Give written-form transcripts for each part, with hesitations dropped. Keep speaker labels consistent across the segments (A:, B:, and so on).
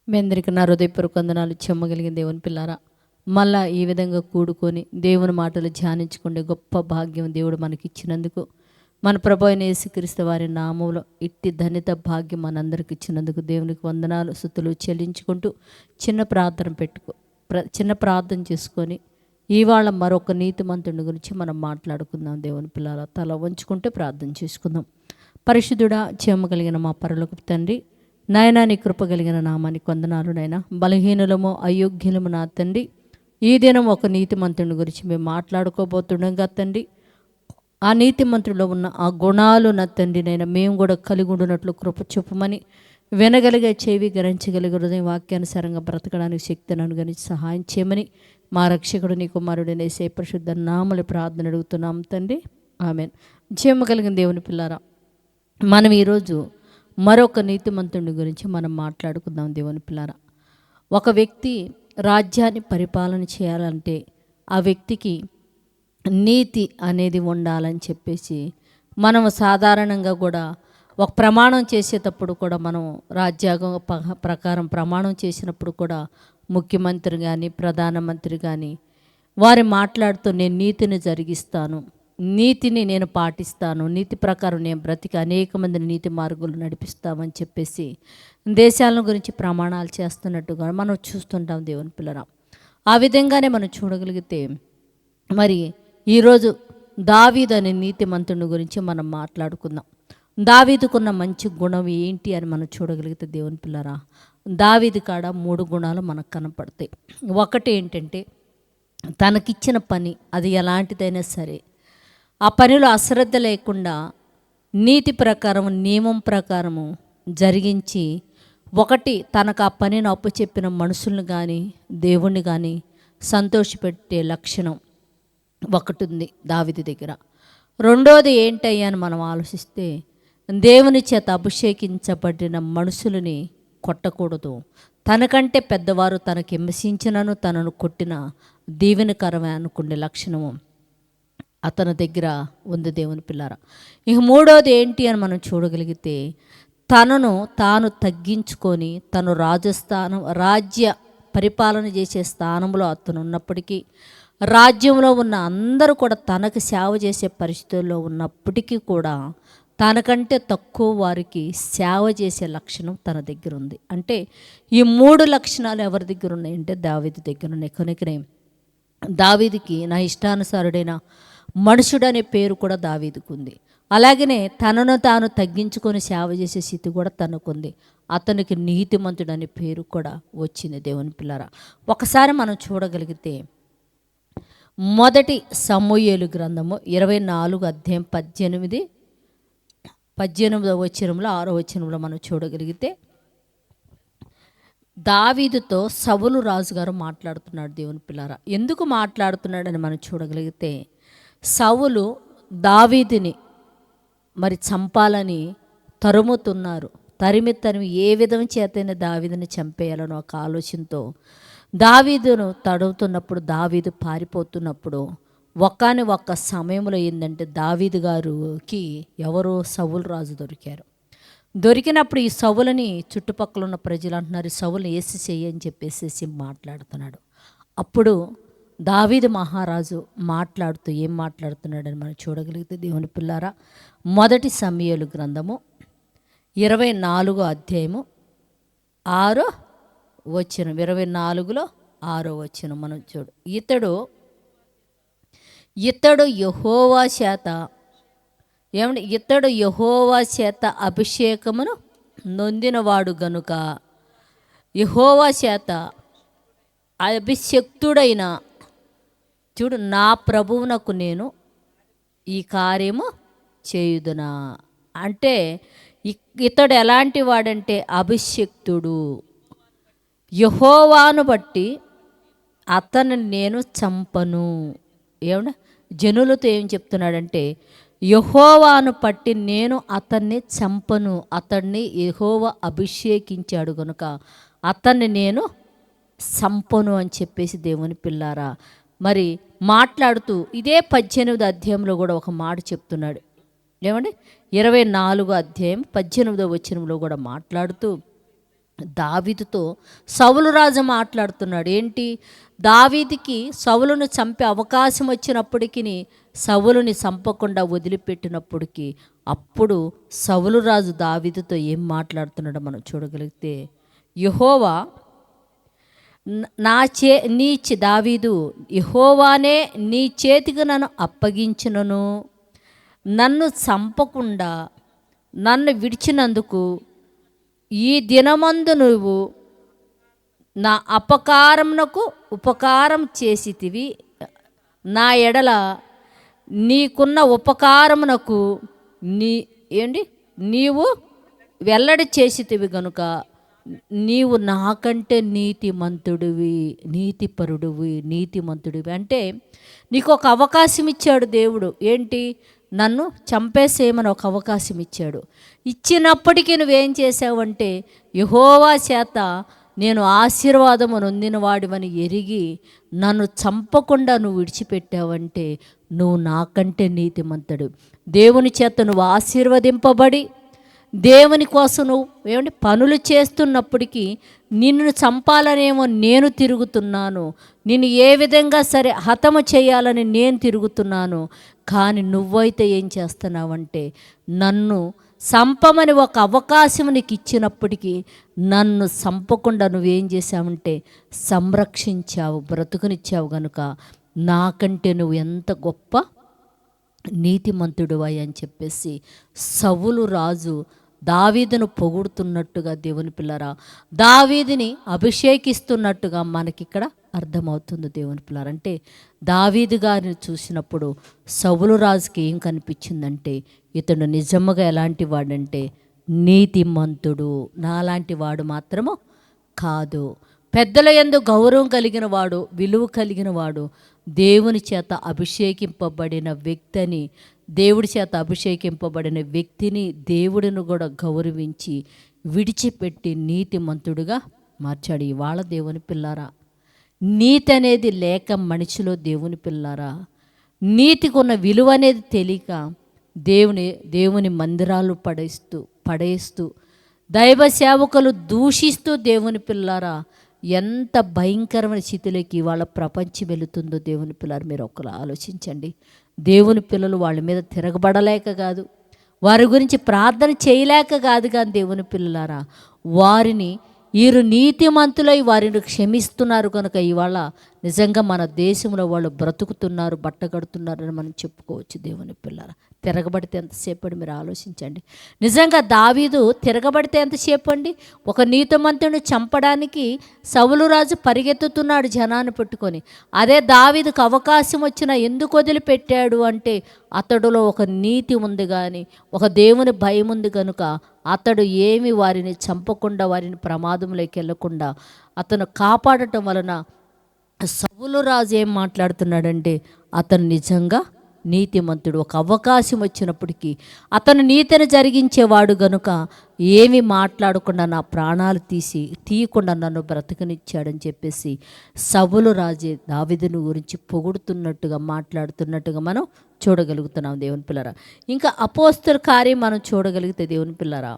A: మీ అందరికీ నా హృదయపూర్వక వందనాలు. చెమ్మగలిగిన దేవుని పిల్లారా, మళ్ళా ఈ విధంగా కూడుకొని దేవుని మాటలు ధ్యానించుకునే గొప్ప భాగ్యం దేవుడు మనకిచ్చినందుకు, మన ప్రభు అయిన యేసుక్రీస్తు వారి నామంలో ఇట్టి ధన్యత భాగ్యం మనందరికి ఇచ్చినందుకు దేవునికి వందనాలు స్తుతులు చెల్లించుకుంటూ చిన్న ప్రార్థన చేసుకొని ఇవాళ మరొక నీతిమంతుని గురించి మనం మాట్లాడుకుందాం. దేవుని పిల్లల తల వంచుకుంటే ప్రార్థన చేసుకుందాం. పరిశుద్ధుడా, చెమ్మగలిగిన మా పరలోకపు తండ్రి, నాయనా నీ కృప కలిగిన నామానికి వందనాలు. నాయనా బలహీనులము అయోగ్యులము నా తండ్రి, ఈ దినం ఒక నీతిమంతుని గురించి మేము మాట్లాడుకోబోతుండగా తండ్రి, ఆ నీతిమంతుడిలో ఉన్న ఆ గుణాలు నా తండ్రి నైనా మేము కూడా కలిగి ఉండినట్లు కృప చూపమని, వినగలిగే చెవి గ్రహించగలిగే హృదయం వాక్యానుసారంగా బ్రతకడానికి శక్తిని అనుగరించి సహాయం చేయమని మా రక్షకుడు నీ కుమారుడిని యేసయ్య పరిశుద్ధ నామములో ప్రార్థన అడుగుతున్నాం తండ్రి, ఆమేన్. జీవము కలిగిన దేవుని పిల్లారా, మనం ఈరోజు మరొక నీతిమంతుడి గురించి మనం మాట్లాడుకుందాం. దేవుని పిల్లారా, ఒక వ్యక్తి రాజ్యాన్ని పరిపాలన చేయాలంటే ఆ వ్యక్తికి నీతి అనేది ఉండాలని చెప్పేసి మనం సాధారణంగా కూడా ఒక ప్రమాణం చేసేటప్పుడు కూడా మనం రాజ్యాంగం ప్రకారం ప్రమాణం చేసినప్పుడు కూడా ముఖ్యమంత్రి కానీ ప్రధానమంత్రి కానీ వారు మాట్లాడుతూ నేను నీతిని జరిగిస్తాను, నీతిని నేను పాటిస్తాను, నీతి ప్రకారం నేను బ్రతికి అనేక మందిని నీతి మార్గులు నడిపిస్తామని చెప్పేసి దేశాల గురించి ప్రమాణాలు చేస్తున్నట్టుగా మనం చూస్తుంటాం. దేవుని పిల్లరా, ఆ విధంగానే మనం చూడగలిగితే మరి ఈరోజు దావీదు అనే నీతిమంతుని గురించి మనం మాట్లాడుకుందాం. దావీదుకున్న మంచి గుణం ఏంటి అని మనం చూడగలిగితే దేవుని పిల్లరా, దావీదు కాడ 3 గుణాలు మనకు కనపడతాయి. ఒకటి ఏంటంటే, తనకిచ్చిన పని అది ఎలాంటిదైనా సరే ఆ పనిలో అశ్రద్ధ లేకుండా నీతి ప్రకారం నియమం ప్రకారము జరిగించి, ఒకటి తనకు ఆ పనిని అప్పచెప్పిన మనుషులను కానీ దేవుణ్ణి కానీ సంతోషపెట్టే లక్షణం ఒకటి ఉంది దావీదు దగ్గర. రెండోది ఏంటయ్యా అని మనం ఆలోచిస్తే, దేవుని చేత అభిషేకించబడిన మనుషులని కొట్టకూడదు. తనకంటే పెద్దవారు తనకి హింసించినను తనను కొట్టిన దీవెనకరమే అనుకునే లక్షణము అతని దగ్గర ఉంది. దేవుని పిల్లారా, ఇక మూడోది ఏంటి అని మనం చూడగలిగితే, తనను తాను తగ్గించుకొని తను రాజ్య పరిపాలన చేసే స్థానంలో అతను ఉన్నప్పటికీ, రాజ్యంలో ఉన్న అందరూ కూడా తనకు సేవ చేసే పరిస్థితుల్లో ఉన్నప్పటికీ కూడా తనకంటే తక్కువ వారికి సేవ చేసే లక్షణం తన దగ్గర ఉంది. అంటే ఈ 3 లక్షణాలు ఎవరి దగ్గర ఉన్నాయంటే దావీదు దగ్గర ఉన్నాయి. కనుకనే దావీదుకి నా ఇష్టానుసారుడైన మనుషుడనే పేరు కూడా దావీదుకు ఉంది. అలాగనే తనను తాను తగ్గించుకొని సేవ చేసే స్థితి కూడా తనకుంది. అతనికి నీతిమంతుడనే పేరు కూడా వచ్చింది. దేవుని పిల్లరా, ఒకసారి మనం చూడగలిగితే మొదటి సమూయేలు గ్రంథము 24 అధ్యాయం 18వ వచనంలో 6వ వచనంలో మనం చూడగలిగితే, దావీదుతో సౌలు రాజుగారు మాట్లాడుతున్నాడు. దేవుని పిల్లారా, ఎందుకు మాట్లాడుతున్నాడని మనం చూడగలిగితే, సౌలు దావీదుని మరి చంపాలని తరుముతున్నారు. తరిమి ఏ విధం చేతైనా దావీదుని చంపేయాలని ఒక ఆలోచనతో దావీదును తడువుతున్నప్పుడు, దావీదు పారిపోతున్నప్పుడు ఒక్క సమయంలో ఏంటంటే దావీదు గారికి ఎవరో సౌలు రాజు దొరికారు. దొరికినప్పుడు ఈ సౌలుని చుట్టుపక్కల ఉన్న ప్రజలు అంటున్నారు, సౌలుని ఏసి చెయ్యి అని చెప్పేసి మాట్లాడుతున్నాడు. అప్పుడు దావీదు మహారాజు మాట్లాడుతూ ఏం మాట్లాడుతున్నాడని మనం చూడగలిగితే, దేవుని పిల్లారా, మొదటి సమూయేలు గ్రంథము 24 అధ్యాయము 6వ వచనం, 24లో 6వ వచనం మనం చూడు. ఇతడు యెహోవా చేత ఇతడు యెహోవా చేత అభిషేకమును నొందినవాడు గనుక, యెహోవా చేత అభిషక్తుడైన చూడు నా ప్రభువునకు నేను ఈ కార్యము చేయుదునా. అంటే ఇతడు ఎలాంటి వాడంటే అభిషక్తుడు. యెహోవాను బట్టి అతన్ని నేను చంపను. ఏమన్నా జనులతో ఏం చెప్తున్నాడంటే, యెహోవాను పట్టి నేను అతన్ని చంపను, అతన్ని యెహోవా అభిషేకించాడు కనుక అతన్ని నేను చంపను అని చెప్పేసి దేవుని పిల్లారా మరి మాట్లాడుతూ ఇదే 18వ అధ్యాయంలో కూడా ఒక మాట చెప్తున్నాడు. ఏమండి, 24వ అధ్యాయం 18వ వచనంలో కూడా మాట్లాడుతూ దావీదుతో సౌలు రాజు మాట్లాడుతున్నాడు. ఏంటి? దావీదుకి సౌలును చంపే అవకాశం వచ్చినప్పటికీ సౌలుని చంపకుండా వదిలిపెట్టినప్పటికీ అప్పుడు సౌలు రాజు దావీదుతో ఏం మాట్లాడుతున్నాడో మనం చూడగలిగితే, యెహోవా దావీదు, యెహోవానే నీ చేతికి నన్ను అప్పగించినను, నన్ను చంపకుండా నన్ను విడిచినందుకు ఈ దినమందు నువ్వు నా అపకారమునకు ఉపకారం చేసితివి. నా ఎడల నీకున్న ఉపకారమునకు నీవు వెల్లడి చేసితివి గనుక నీవు నాకంటే నీతిమంతుడివి. అంటే నీకు ఒక అవకాశం ఇచ్చాడు దేవుడు. ఏంటి? నన్ను చంపేసేయమని ఒక అవకాశం ఇచ్చాడు. ఇచ్చినప్పటికీ నువ్వేం చేసావంటే, యెహోవా చేత నేను ఆశీర్వాదము నొందిన వాడివని ఎరిగి నన్ను చంపకుండా నువ్వు విడిచిపెట్టావంటే నువ్వు నాకంటే నీతిమంతుడు. దేవుని చేత నువ్వు ఆశీర్వదింపబడి దేవుని కోసం నువ్వు పనులు చేస్తున్నప్పటికీ నిన్ను చంపాలనేమో నేను తిరుగుతున్నాను, నిన్ను ఏ విధంగా సరే హతము చేయాలని నేను తిరుగుతున్నాను. కానీ నువ్వైతే ఏం చేస్తున్నావంటే, నన్ను చంపమని ఒక అవకాశం నీకు ఇచ్చినప్పటికీ నన్ను చంపకుండా నువ్వేం చేశావంటే సంరక్షించావు, బ్రతుకునిచ్చావు. కనుక నాకంటే నువ్వు ఎంత గొప్ప నీతిమంతుడివై అని చెప్పేసి సౌలు రాజు దావీదును పొగుడుతున్నట్టుగా, దేవుని పిల్లరా, దావీదుని అభిషేకిస్తున్నట్టుగా మనకిక్కడ అర్థమవుతుంది. దేవుని పిల్లరా, అంటే దావీదు గారిని చూసినప్పుడు సౌలు రాజుకి ఏం కనిపించిందంటే, ఇతడు నిజముగా ఎలాంటి వాడంటే నీతిమంతుడు, నాలాంటి వాడు మాత్రము కాదు, పెద్దల యందు గౌరవం కలిగిన వాడు, విలువ కలిగిన వాడు, దేవుని చేత అభిషేకింపబడిన వ్యక్తిని, దేవుడి చేత అభిషేకింపబడిన వ్యక్తిని దేవుడిని కూడా గౌరవించి విడిచిపెట్టి నీతిమంతుడుగా మార్చాడు. ఇవాళ దేవుని పిల్లారా, నీతి అనేది లేక మనిషిలో, దేవుని పిల్లారా, నీతికి ఉన్న విలువ అనేది తెలియక దేవుని మందిరాలు పడేస్తూ దైవ సేవకులు దూషిస్తూ, దేవుని పిల్లారా, ఎంత భయంకరమైన స్థితిలోకి వాళ్ళ ప్రపంచం వెళుతుందో దేవుని పిల్లలు మీరు ఒకరు ఆలోచించండి. దేవుని పిల్లలు వాళ్ళ మీద తిరగబడలేక కాదు, వారి గురించి ప్రార్థన చేయలేక కాదు, కానీ దేవుని పిల్లలారా, వారిని వీరు నీతిమంతులై వారిని క్షమిస్తున్నారు కనుక ఇవాళ నిజంగా మన దేశంలో వాళ్ళు బ్రతుకుతున్నారు, బట్టగడుతున్నారని మనం చెప్పుకోవచ్చు. దేవుని పిల్లరా, తిరగబడితే ఎంతసేపు అండి మీరు ఆలోచించండి. నిజంగా దావీదు తిరగబడితే ఎంతసేపు అండి? ఒక నీతిమంతుని చంపడానికి సౌలు రాజు పరిగెత్తుతున్నాడు జనాన్ని పెట్టుకొని. అదే దావీదుకు అవకాశం వచ్చినా ఎందుకు వదిలిపెట్టాడు అంటే, అతడులో ఒక నీతి ఉంది కానీ ఒక దేవుని భయం ఉంది కనుక అతడు ఏమి వారిని చంపకుండా, వారిని ప్రమాదంలోకి వెళ్ళకుండా అతను కాపాడటం వలన సౌలు రాజు ఏం మాట్లాడుతున్నాడంటే, అతను నిజంగా నీతిమంతుడు. ఒక అవకాశం వచ్చినప్పటికీ అతను నీతిని జరిగించేవాడు గనుక ఏమి మాట్లాడకుండా నా ప్రాణాలు తీయకుండా నన్ను బ్రతకనిచ్చాడని చెప్పేసి సౌలు రాజే దావీదుని గురించి పొగుడుతున్నట్టుగా, మాట్లాడుతున్నట్టుగా మనం చూడగలుగుతున్నాం. దేవుని పిల్లరా, ఇంకా అపోస్తల కార్యం మనం చూడగలిగితే, దేవుని పిల్లరా,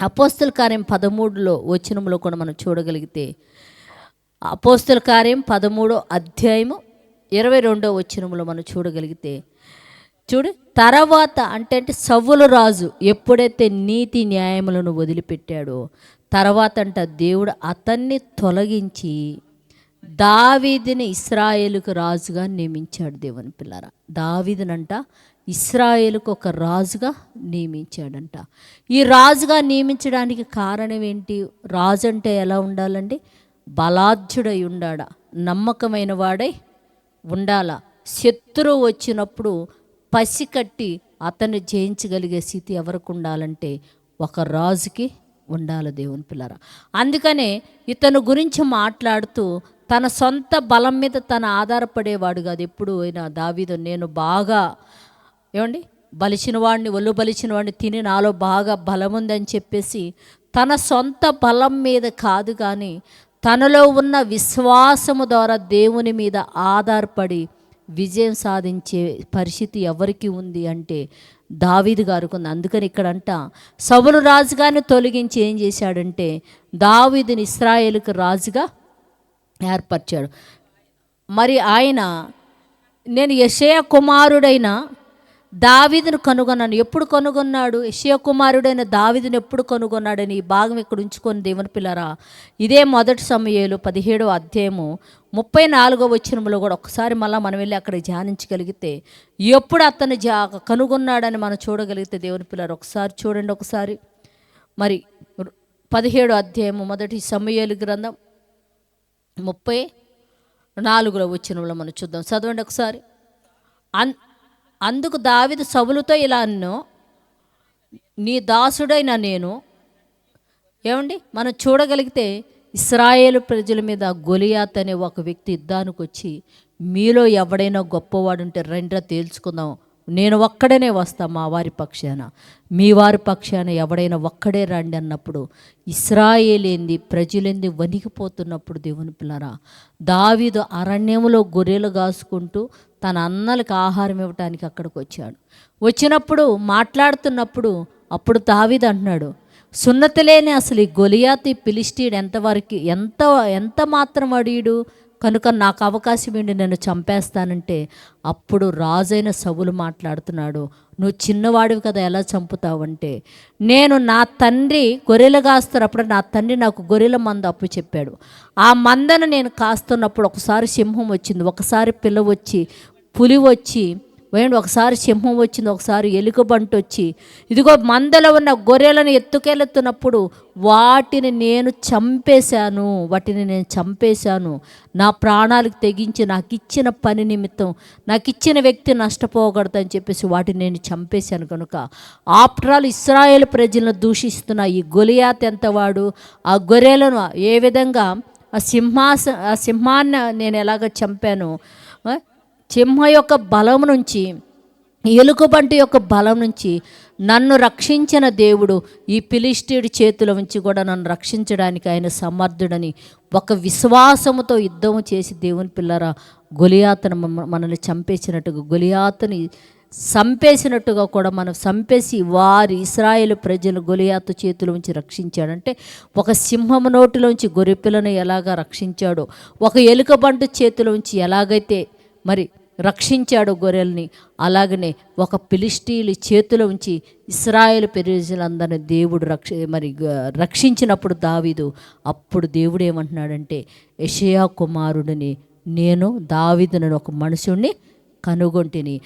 A: అపోస్తల కార్యం 13 వచనంలో కూడా మనం చూడగలిగితే, అపోస్తల కార్యం 13వ అధ్యాయము 22వ వచనంలో మనం చూడగలిగితే, తర్వాత అంటే సౌలు రాజు ఎప్పుడైతే నీతి న్యాయములను వదిలిపెట్టాడో తర్వాత దేవుడు అతన్ని తొలగించి దావీదుని ఇశ్రాయేలుకు రాజుగా నియమించాడు. దేవుని పిల్లరా, దావీదునంట ఇశ్రాయేలుకు ఒక రాజుగా నియమించాడంట. ఈ రాజుగా నియమించడానికి కారణం ఏంటి? రాజు అంటే ఎలా ఉండాలండి? బలాఢ్యుడై ఉండాడా, నమ్మకమైన వాడై ఉండాలా, శత్రువు వచ్చినప్పుడు పసికట్టి అతన్ని జయించగలిగే స్థితి ఎవరికి ఉండాలంటే ఒక రాజుకి ఉండాలి. దేవుని పిల్లరా, అందుకనే ఇతను గురించి మాట్లాడుతూ తన సొంత బలం మీద తన ఆధారపడేవాడు కాదు. ఎప్పుడు అయినా దావీదు నేను బాగా బలిసిన వాడిని, ఒళ్ళు బలిచిన వాడిని తిని నాలో బాగా బలం ఉందని చెప్పేసి తన సొంత బలం మీద కాదు, కానీ తనలో ఉన్న విశ్వాసము ద్వారా దేవుని మీద ఆధారపడి విజయం సాధించే పరిస్థితి ఎవరికి ఉంది అంటే దావీదు గారికి ఉంది. అందుకని ఇక్కడంట సౌలు రాజుగారిని తొలగించి ఏం చేశాడంటే దావీదుని ఇశ్రాయేలుకు రాజుగా ఏర్పరిచాడు. మరి ఆయన నేను యెషయా కుమారుడైన దావీదును కనుగొన్నాను. ఎప్పుడు కనుగొన్నాడు? యెషయా కుమారుడైన దావీదును ఎప్పుడు కనుగొన్నాడని ఈ భాగం ఇక్కడ ఉంచుకొని దేవుని పిల్లరా, ఇదే మొదటి సమూయేలు 17వ అధ్యాయము 34వ వచనంలో కూడా ఒకసారి మళ్ళీ మనం వెళ్ళి అక్కడ ధ్యానించగలిగితే ఎప్పుడు అతను కనుగొన్నాడని మనం చూడగలిగితే దేవుని పిల్లరా, ఒకసారి చూడండి. ఒకసారి మరి 17వ అధ్యాయము మొదటి సమూయేలు గ్రంథం 34వ వచనంలో మనం చూద్దాం. చదవండి ఒకసారి. అందుకు దావీదు సౌలుతో ఇలా అన్నో, నీ దాసుడైన నేను. ఏమండి, మనం చూడగలిగితే ఇశ్రాయేలు ప్రజల మీద గొలియాత్ అనే ఒక వ్యక్తి యుద్ధానికి వచ్చి, మీలో ఎవడైనా గొప్పవాడుంటే రండ్రా తేల్చుకుందాం, నేను ఒక్కడనే వస్తా మా వారి పక్షాన, మీ వారి పక్షాన ఎవడైనా ఒక్కడే రండి అన్నప్పుడు ఇశ్రాయేలేంది ప్రజలేంది వణికిపోతున్నప్పుడు దేవుని పిల్లరా, దావీదు అరణ్యంలో గొర్రెలు కాసుకుంటూ తన అన్నలకు ఆహారం ఇవ్వటానికి అక్కడికి వచ్చాడు. వచ్చినప్పుడు మాట్లాడుతున్నప్పుడు అప్పుడు దావీదు అంటున్నాడు, సున్నతి లేని అసలు ఈ గొలియాతు ఫిలిష్తీయుడు ఎంత మాత్రం అడియుడు, కనుక నాకు అవకాశం ఏంటి, నేను చంపేస్తానంటే అప్పుడు రాజైన సౌలు మాట్లాడుతున్నాడు, నువ్వు చిన్నవాడివి కదా ఎలా చంపుతావంటే, నేను నా తండ్రి గొర్రెలు కాస్తారు, అప్పుడు నా తండ్రి నాకు గొర్రెల మంద అప్పు చెప్పాడు, ఆ మందను నేను కాస్తున్నప్పుడు ఒకసారి సింహం వచ్చింది, ఒకసారి పిల్ల వచ్చి, పులి వచ్చి, ఒకసారి సింహం వచ్చింది, ఒకసారి ఎలుకబంటి వచ్చి, ఇదిగో మందలో ఉన్న గొర్రెలను ఎత్తుకెళ్తున్నప్పుడు వాటిని నేను చంపేశాను, నా ప్రాణాలకు తెగించి నాకు ఇచ్చిన పని నిమిత్తం నాకు ఇచ్చిన వ్యక్తి నష్టపోకూడదని చెప్పేసి వాటిని నేను చంపేశాను. కనుక ఆఫ్టర్ ఆల్ ఇశ్రాయేలు ప్రజలను దూషిస్తున్న ఈ గొలియాత్ ఎంతవాడు, ఆ గొర్రెలను ఏ విధంగా ఆ సింహాన్ని నేను ఎలాగ చంపాను, సింహ యొక్క బలం నుంచి, ఎలుకబంటి యొక్క బలం నుంచి నన్ను రక్షించిన దేవుడు ఈ ఫిలిష్తీయుడి చేతుల నుంచి కూడా నన్ను రక్షించడానికి ఆయన సమర్థుడని ఒక విశ్వాసముతో యుద్ధం చేసి దేవుని పిల్లరా గొలియాతును మనల్ని చంపేసినట్టుగా కూడా మనం చంపేసి వారి ఇశ్రాయేలు ప్రజలు గొలియాతు చేతుల నుంచి రక్షించాడంటే, ఒక సింహము నోటిలోంచి గొర్రెపిల్లను ఎలాగా రక్షించాడో, ఒక ఎలుకబంటి చేతిలోంచి ఎలాగైతే మరి రక్షించాడు గొర్రెల్ని, అలాగనే ఒక ఫిలిష్తీయుల చేతిలో ఉంచి ఇశ్రాయేలు ప్రజలందరినీ దేవుడు రక్షించినప్పుడు దావీదు, అప్పుడు దేవుడు ఏమంటున్నాడంటే, యెషయా కుమారుడిని నేను దావీదును ఒక మనుషుణ్ణి కనుగొంటిని,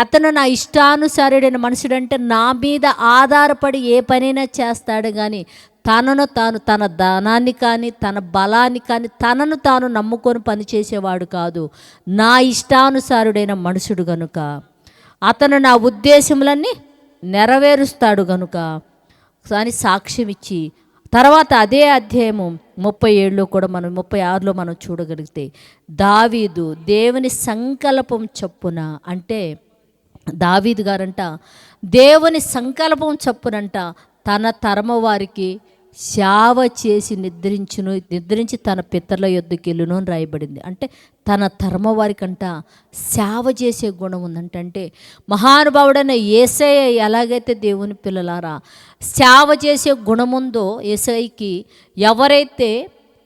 A: అతను నా ఇష్టానుసారుడైన మనుషుడంటే నా మీద ఆధారపడి ఏ పనైనా చేస్తాడు, కానీ తనను తాను తన ధనాన్ని కానీ తన బలాన్ని కానీ తనను తాను నమ్ముకొని పనిచేసేవాడు కాదు, నా ఇష్టానుసారుడైన మనుషుడు గనుక అతను నా ఉద్దేశములన్నీ నెరవేరుస్తాడు గనుక అని సాక్ష్యం ఇచ్చి, తర్వాత అదే అధ్యాయము 37లో కూడా మనం 36లో మనం చూడగలిగితే, దావీదు దేవుని సంకల్పం చొప్పున, అంటే దావీదు గారంట దేవుని సంకల్పం చొప్పునంట తన తరమ వారికి సేవ చేసి నిద్రించి తన పితరుల యొద్దకు వెళ్ళును అని రాయబడింది. అంటే తన తరమ వారికంట సేవ చేసే గుణం ఉందంటే, మహానుభావుడైన యేసయ్య ఎలాగైతే దేవుని పిల్లలారా సేవ చేసే గుణముందో యేసయ్యకి, ఎవరైతే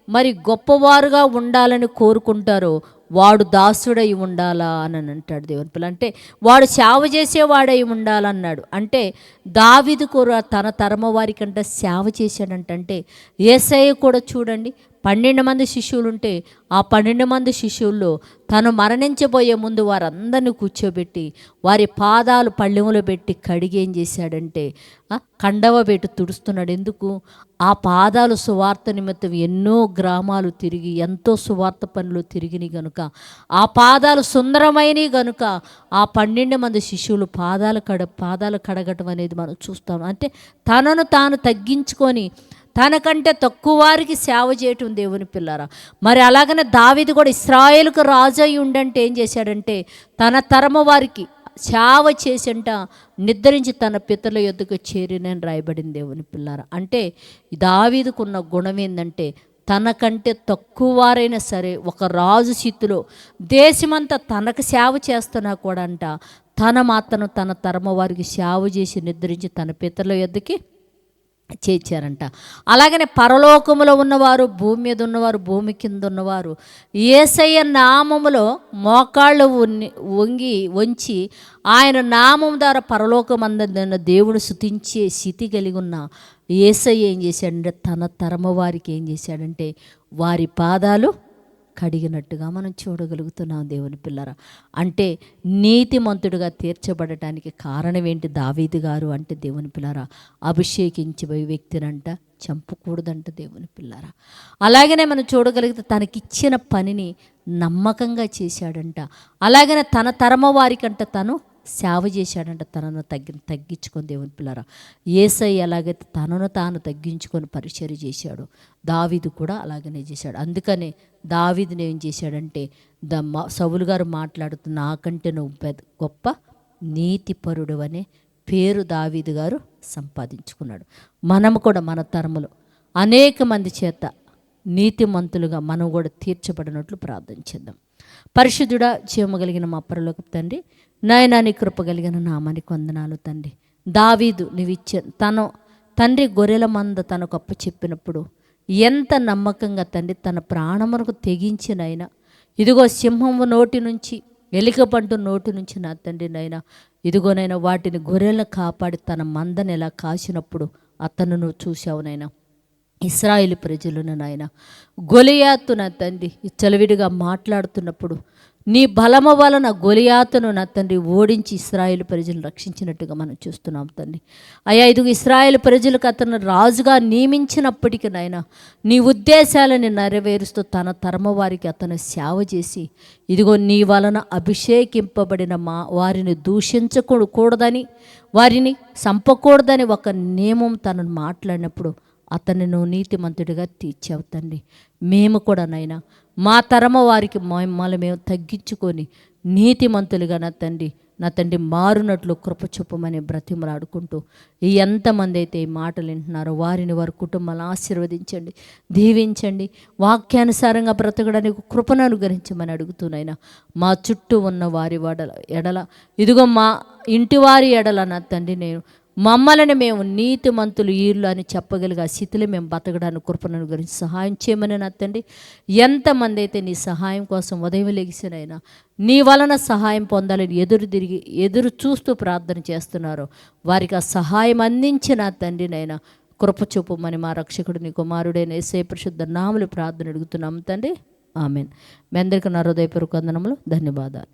A: మరి గొప్పవారుగా ఉండాలని కోరుకుంటారో వాడు దాసుడై ఉండాలా అని అంటాడు దేవుని పిల్ల. అంటే వాడు సేవ చేసేవాడై ఉండాలన్నాడు. అంటే దావీదు కూడా తన తరమ వారికంటే సేవ చేశాడంటే, యేసయ్య కూడా చూడండి 12 మంది శిష్యులు ఉంటే ఆ 12 మంది శిష్యుల్లో తను మరణించబోయే ముందు వారందరినీ కూర్చోబెట్టి వారి పాదాలు పళ్ళెములో పెట్టి కడిగి ఏం చేశాడంటే కండవ పెట్టి తుడుస్తున్నాడు. ఎందుకు? ఆ పాదాలు సువార్త నిమిత్తం ఎన్నో గ్రామాలు తిరిగి ఎంతో సువార్త పనులు తిరిగినాయి గనుక, ఆ పాదాలు సుందరమైనవి గనుక ఆ 12 మంది శిష్యులు పాదాలు కడగటం అనేది మనం చూస్తాం. అంటే తనను తాను తగ్గించుకొని తనకంటే తక్కువ వారికి సేవ చేయటం దేవుని పిల్లారా. మరి అలాగనే దావీదు కూడా ఇశ్రాయేలుకు రాజు అయి ఉండంటే ఏం చేశాడంటే, తన తరమ వారికి సేవ చేసంట నిద్రించి తన పితరుల యొద్దకు చేరినని రాయబడింది దేవుని పిల్లారా. అంటే దావీదుకున్న గుణం ఏంటంటే, తనకంటే తక్కువ వారైనా సరే ఒక రాజు స్థితిలో దేశమంతా తనకు సేవ చేస్తున్నా కూడా అంట తన మాత్రం తన తరమ వారికి సేవ చేసి నిద్రించి తన పితరుల యొద్దకి చేర్చారంట. అలాగనే పరలోకములో ఉన్నవారు, భూమి మీద ఉన్నవారు, భూమి కింద ఉన్నవారు యేసయ్య నామములో మోకాళ్ళు వంచి ఆయన నామం ద్వారా పరలోకమందున్న దేవుడు స్తుతించే స్థితి కలిగి ఉన్న యేసయ్య ఏం చేశాడంటే తన తరమ వారికి ఏం చేశాడంటే వారి పాదాలు కడిగినట్టుగా మనం చూడగలుగుతున్నాం దేవుని పిల్లరా. అంటే నీతిమంతుడిగా తీర్చబడటానికి కారణం ఏంటి దావీదు గారు అంటే దేవుని పిల్లరా, అభిషేకించబోయే వ్యక్తినంట చంపకూడదంట దేవుని పిల్లరా. అలాగనే మనం చూడగలిగితే తనకిచ్చిన పనిని నమ్మకంగా చేశాడంట. అలాగనే తన తరమ వారికంట తను సేవ చేశాడంట, తనను తగ్గించుకొని దేవుని పిల్లరా. యేసయ్య ఎలాగైతే తనను తాను తగ్గించుకొని పరిచర్య చేశాడు, దావీదు కూడా అలాగనే చేశాడు. అందుకనే దావీదుని ఏం చేశాడంటే సౌలు గారు మాట్లాడుతూ నాకంటే నువ్వు గొప్ప నీతిపరుడు అనే పేరు దావీదు గారు సంపాదించుకున్నాడు. మనము కూడా మన తరములో అనేక మంది చేత నీతిమంతులుగా మనం కూడా తీర్చబడినట్లు ప్రార్థన చేద్దాం. పరిశుద్ధుడా జీవము కలిగిన మా పరలోకపు తండ్రి, నాయనా నీ కృప కలిగిన నామానికి వందనాలు తండ్రి. దావీదు నీవిచ్చే తను తండ్రి గొర్రెల మంద తనకు అప్పు చెప్పినప్పుడు ఎంత నమ్మకంగా తండ్రి తన ప్రాణమునకు తెగించినైనా, ఇదిగో సింహము నోటి నుంచి ఎలికపంటు నోటి నుంచి నా తండ్రి నైనా ఇదిగోనైనా వాటిని గొర్రెలను కాపాడి తన మందని ఎలా కాసినప్పుడు అతను నువ్వు చూసావునైనా. ఇశ్రాయేలు ప్రజలను నాయన గొలియాతు నా తండ్రి చలవిడిగా మాట్లాడుతున్నప్పుడు నీ బలము వలన గొలియాతును నా తండ్రి ఓడించి ఇశ్రాయేలు ప్రజలను రక్షించినట్టుగా మనం చూస్తున్నాం తండ్రి. అయ్యా ఇదిగో ఇశ్రాయేలు ప్రజలకు అతను రాజుగా నియమించినప్పటికీ నాయన నీ ఉద్దేశాలను నెరవేరుస్తూ తన తరమ వారికి అతను సేవ చేసి ఇదిగో నీ వలన అభిషేకింపబడిన వారిని దూషించకూడదని, వారిని చంపకూడదని ఒక నియమం తనను మాట్లాడినప్పుడు అతన్ని నువ్వు నీతిమంతుడిగా తీర్చావు తండ్రి. మేము కూడా నైనా మా తరమ వారికి మమ్మల్ని మేము తగ్గించుకొని నీతిమంతులుగా నా తండ్రి మారునట్లు కృప చూపమని బ్రతిమలాడుకుంటూ ఎంతమంది అయితే ఈ మాటలు వింటున్నారో వారిని వారి కుటుంబాలను ఆశీర్వదించండి, దీవించండి. వాక్యానుసారంగా బ్రతకడానికి కృపను అనుగ్రహించమని అడుగుతూనైనా మా చుట్టూ ఉన్న వారి ఎడల ఇదిగో మా ఇంటి వారి ఎడల నా తండ్రి నేను మమ్మల్ని మేము నీతిమంతులు ఈళ్ళు అని చెప్పగలిగే స్థితిలో మేము బతకడానికి కృపను గురించి సహాయం చేయమని నా తండ్రి. ఎంతమంది అయితే నీ సహాయం కోసం ఉదయం లెగిసినైనా నీ వలన సహాయం పొందాలని ఎదురు చూస్తూ ప్రార్థన చేస్తున్నారో వారికి ఆ సహాయం అందించి నా తండ్రినైనా కృప చూపమని మా రక్షకుడు నీ కుమారుడైన యేసయ్య పరిశుద్ధ నామములో ప్రార్థన అడుగుతున్నాము తండ్రి. ఆమెన్. మీ అందరికీ నా హృదయపూర్వక వందనములు, ధన్యవాదాలు.